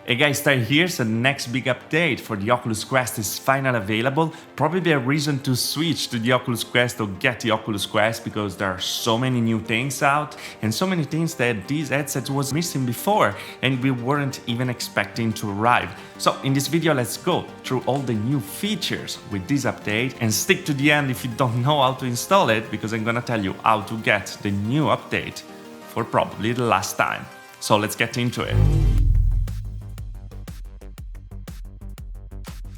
Hey guys, Ty here, so the next big update for the Oculus Quest is finally available. Probably a reason to switch to the Oculus Quest or get the Oculus Quest because there are so many new things out and so many things that these headsets was missing before and we weren't even expecting to arrive. So in this video, let's go through all the new features with this update and stick to the end if you don't know how to install it because I'm gonna tell you how to get the new update for probably the last time. So let's get into it.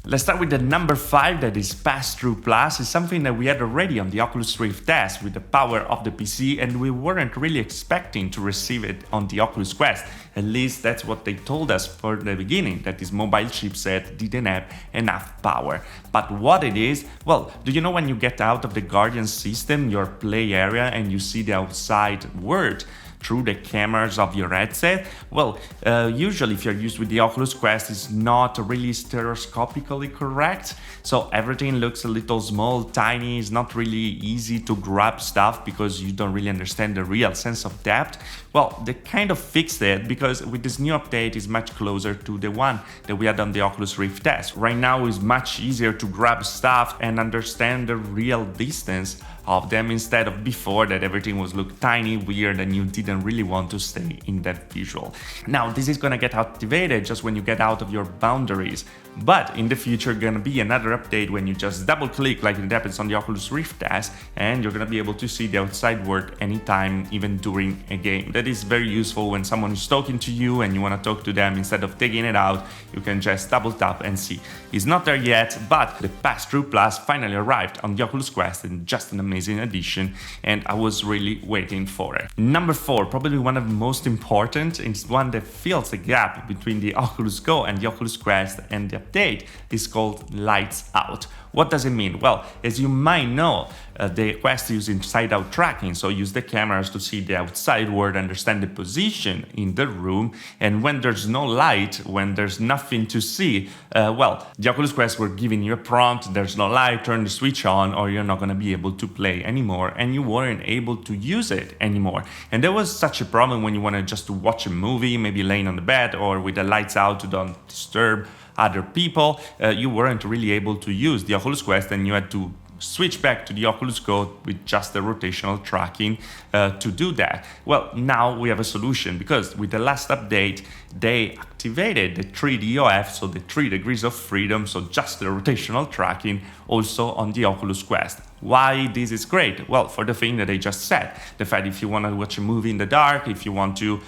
Let's start with the number 5, that is Pass-Through Plus. It's something that we had already on the Oculus Rift S with the power of the PC, and we weren't really expecting to receive it on the Oculus Quest. At least that's what they told us for the beginning, that this mobile chipset didn't have enough power. But what it is, well, do you know when you get out of the Guardian system, your play area, and you see the outside world through the cameras of your headset? Well, usually if you're used with the Oculus Quest, it's not really stereoscopically correct. So everything looks a little small, tiny, it's not really easy to grab stuff because you don't really understand the real sense of depth. Well, they kind of fixed it because with this new update it's much closer to the one that we had on the Oculus Rift S. Right now it's much easier to grab stuff and understand the real distance of them instead of before that everything was look tiny, weird, and you didn't really want to stay in that visual. Now this is gonna get activated just when you get out of your boundaries, but in the future gonna be another update when you just double click like it happens on the Oculus Rift S and you're gonna be able to see the outside world anytime, even during a game. That is very useful when someone is talking to you and you wanna talk to them. Instead of taking it out, you can just double tap and see. It's not there yet, but the Pass-Through Plus finally arrived on the Oculus Quest and just an amazing addition, and I was really waiting for it. Number 4, probably one of the most important, it's one that fills the gap between the Oculus Go and the Oculus Quest, and the update is called Lights Out. What does it mean? Well, as you might know, the Quest uses inside-out tracking, so use the cameras to see the outside world, understand the position in the room, and when there's no light, when there's nothing to see, well, the Oculus Quest were giving you a prompt, there's no light, turn the switch on, or you're not gonna be able to play anymore, and you weren't able to use it anymore. And there was such a problem when you wanted just to watch a movie, maybe laying on the bed, or with the lights out to don't disturb other people, you weren't really able to use the Oculus Quest and you had to switch back to the Oculus Go with just the rotational tracking to do that. Well, now we have a solution because with the last update, they activated the 3DOF, so the 3 degrees of freedom, so just the rotational tracking also on the Oculus Quest. Why this is great? Well, for the thing that I just said, the fact if you want to watch a movie in the dark, if you want to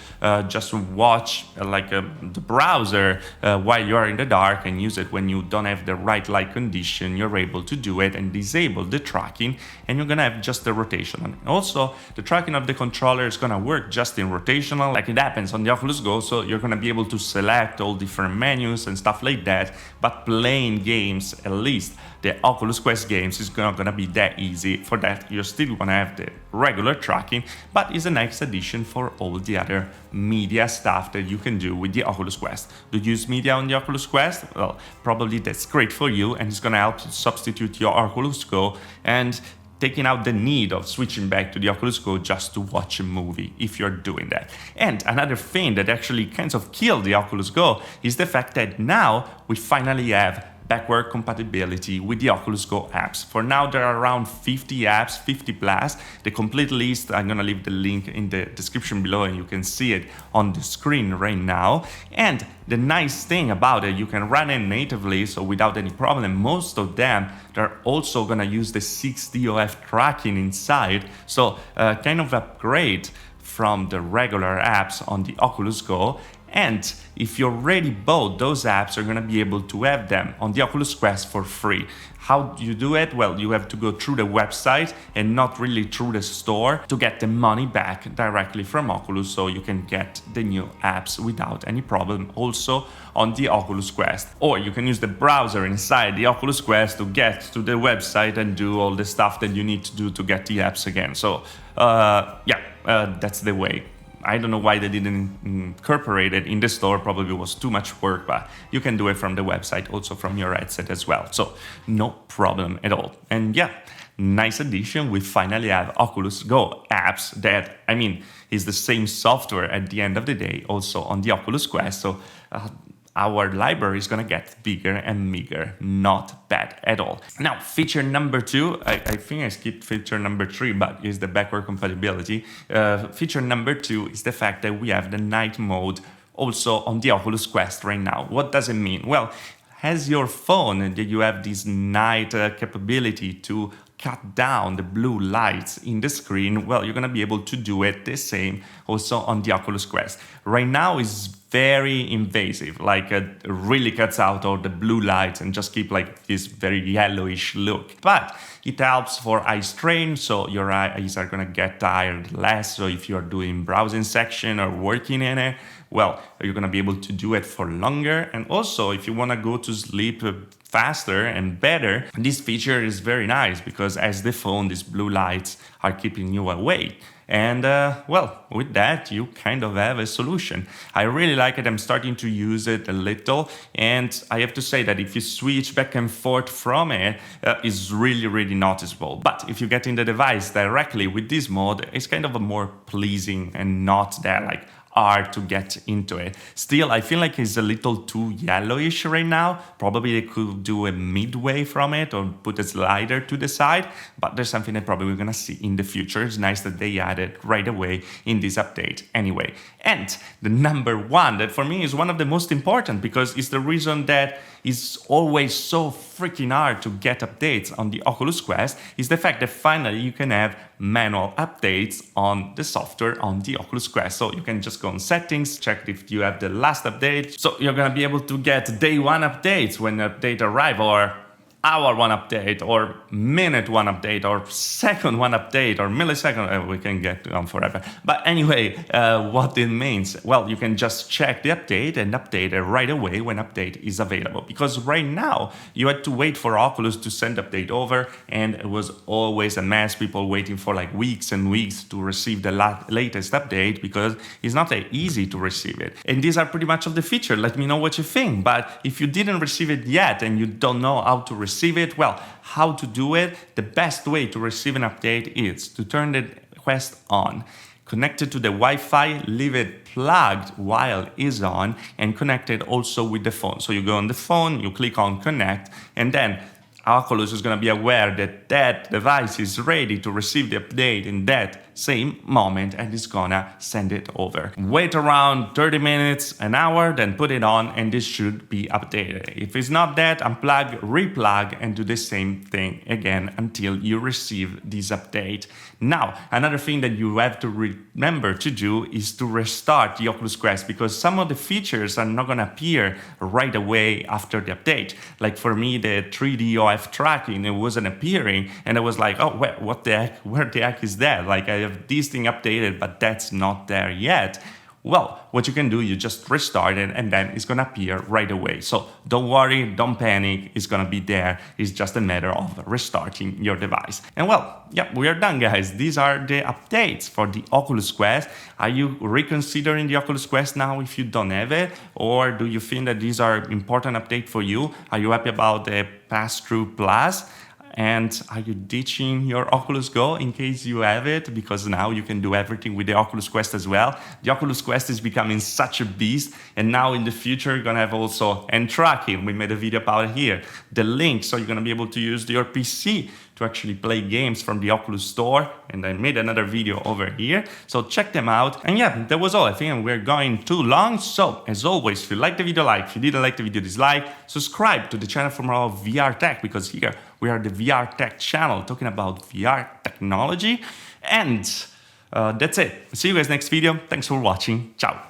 just watch the browser while you're in the dark and use it when you don't have the right light condition, you're able to do it and disable the tracking, and you're gonna have just the rotational. Also, the tracking of the controller is gonna work just in rotational like it happens on the Oculus Go, so you're gonna be able to select all different menus and stuff like that, but playing games, at least the Oculus Quest games, is not gonna be that easy. For that, you're still gonna have the regular tracking, but it's a nice addition for all the other media stuff that you can do with the Oculus Quest. Do you use media on the Oculus Quest? Well, probably that's great for you, and it's gonna help to substitute your Oculus Go and taking out the need of switching back to the Oculus Go just to watch a movie if you're doing that. And another thing that actually kind of killed the Oculus Go is the fact that now we finally have backward compatibility with the Oculus Go apps. For now, there are around 50 apps, 50 plus. The complete list, I'm gonna leave the link in the description below and you can see it on the screen right now. And the nice thing about it, you can run it natively, so without any problem. Most of them, they're also gonna use the 6DOF tracking inside, so kind of upgrade from the regular apps on the Oculus Go. And if you already bought those apps, you're gonna be able to have them on the Oculus Quest for free. How do you do it? Well, you have to go through the website and not really through the store to get the money back directly from Oculus, so you can get the new apps without any problem also on the Oculus Quest. Or you can use the browser inside the Oculus Quest to get to the website and do all the stuff that you need to do to get the apps again. So that's the way. I don't know why they didn't incorporate it in the store, probably was too much work, but you can do it from the website, also from your headset as well. So no problem at all. And yeah, nice addition. We finally have Oculus Go apps that, I mean, is the same software at the end of the day, also on the Oculus Quest. So our library is gonna get bigger and bigger. Not bad at all. Now, feature number 2, I think I skipped feature number 3, but is the backward compatibility. Feature number 2 is the fact that we have the night mode also on the Oculus Quest right now. What does it mean? Well, as your phone, you have this night capability to cut down the blue lights in the screen. Well, you're gonna be able to do it the same also on the Oculus Quest. Right now is very invasive, like it really cuts out all the blue lights and just keep like this very yellowish look. But it helps for eye strain, so your eyes are gonna get tired less. So if you're doing browsing section or working in it, well, you're gonna be able to do it for longer. And also, if you wanna go to sleep faster and better, this feature is very nice because as the phone, these blue lights are keeping you awake. And well, with that, you kind of have a solution. I really like it. I'm starting to use it a little. And I have to say that if you switch back and forth from it, it's really, really noticeable. But if you get in the device directly with this mode, it's kind of a more pleasing and not that like hard to get into it. Still, I feel like it's a little too yellowish right now. Probably they could do a midway from it or put a slider to the side, but there's something that probably we're gonna see in the future. It's nice that they added right away in this update anyway. And the number 1 that for me is one of the most important because it's the reason that it's always so freaking hard to get updates on the Oculus Quest is the fact that finally you can have manual updates on the software on the Oculus Quest. So you can just go on settings, check if you have the last update. So you're gonna be able to get day 1 updates when the update arrive, or hour 1 update, or minute 1 update, or second 1 update, or millisecond. We can get on forever. But anyway, what it means, well, you can just check the update and update it right away when update is available. Because right now, you had to wait for Oculus to send update over, and it was always a mess, people waiting for like weeks and weeks to receive the latest update because it's not that easy to receive it. And these are pretty much of the feature. Let me know what you think. But if you didn't receive it yet and you don't know how to receive it, well, how to do it? The best way to receive an update is to turn the Quest on, connect it to the Wi-Fi, leave it plugged while it's on, and connect it also with the phone. So you go on the phone, you click on connect, and then Oculus is going to be aware that that device is ready to receive the update in that same moment and is gonna send it over. Wait around 30 minutes, an hour, then put it on and this should be updated. If it's not that, unplug, replug and do the same thing again until you receive this update. Now, another thing that you have to remember to do is to restart the Oculus Quest because some of the features are not gonna appear right away after the update. Like for me, the 3D OF tracking, it wasn't appearing and I was like, oh, what the heck, where the heck is that? Like I have this thing updated, but that's not there yet. Well, what you can do, you just restart it and then it's gonna appear right away. So don't worry, don't panic, it's gonna be there. It's just a matter of restarting your device. And well, yeah, we are done guys. These are the updates for the Oculus Quest. Are you reconsidering the Oculus Quest now if you don't have it? Or do you think that these are important updates for you? Are you happy about the Pass-Through Plus? And are you ditching your Oculus Go in case you have it? Because now you can do everything with the Oculus Quest as well. The Oculus Quest is becoming such a beast. And now in the future, you're gonna have also hand tracking. We made a video about it here. The link, so you're gonna be able to use your PC to actually play games from the Oculus Store. And I made another video over here. So check them out. And yeah, that was all. I think we're going too long. So as always, if you liked the video, like. If you didn't like the video, dislike. Subscribe to the channel for more VR tech because here we are the VR tech channel talking about VR technology. And that's it. See you guys next video. Thanks for watching. Ciao.